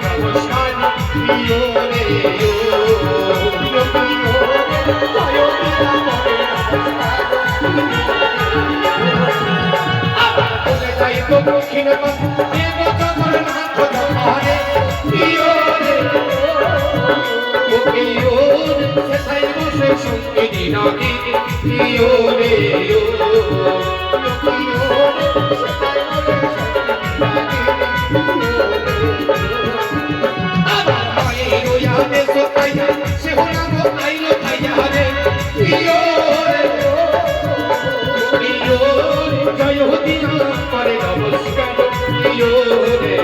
পাই নমস্কার প্রিয় রে দক্ষিণ সেথায় বসে সঙ্গী নাকি প্রিয় রে আবার মায়ের ওয়াদে সোতাইয়া সে হলাম আইলো তাইয়া রে প্রিয় রে প্রিয় জয় দিয়া করে নমস্কার প্রিয় রে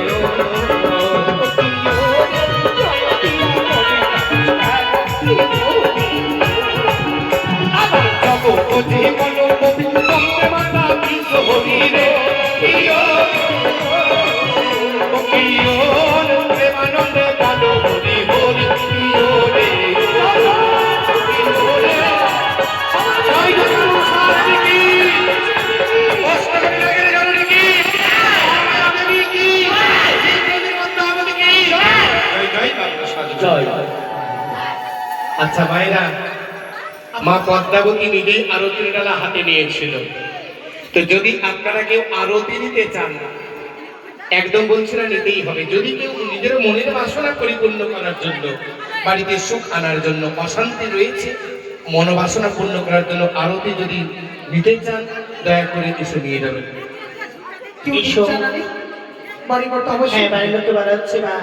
জীবন বন্দে মাতা বিশ্ব হরি রে প্রেমানন্দে বলো হরি হরি রে আচ্ছা ভাইরা মা পদ্মাবতী নিজেই আরতির ডালা হাতে নিয়েছিল। তো যদি আপনারা কেউ আরতি নিতে চান একদম বলছি না, নিতেই হবে। যদি কেউ নিজের মনের বাসনা পরিপূর্ণ করার জন্য, বাড়িতে সুখ আনার জন্য, অশান্তি রয়েছে মনোবাসনা পূর্ণ করার জন্য আরতি যদি নিতে চান দয়া করে এসে নিয়ে যাবেন। বাড়ির লোক তো বাড়াচ্ছে না।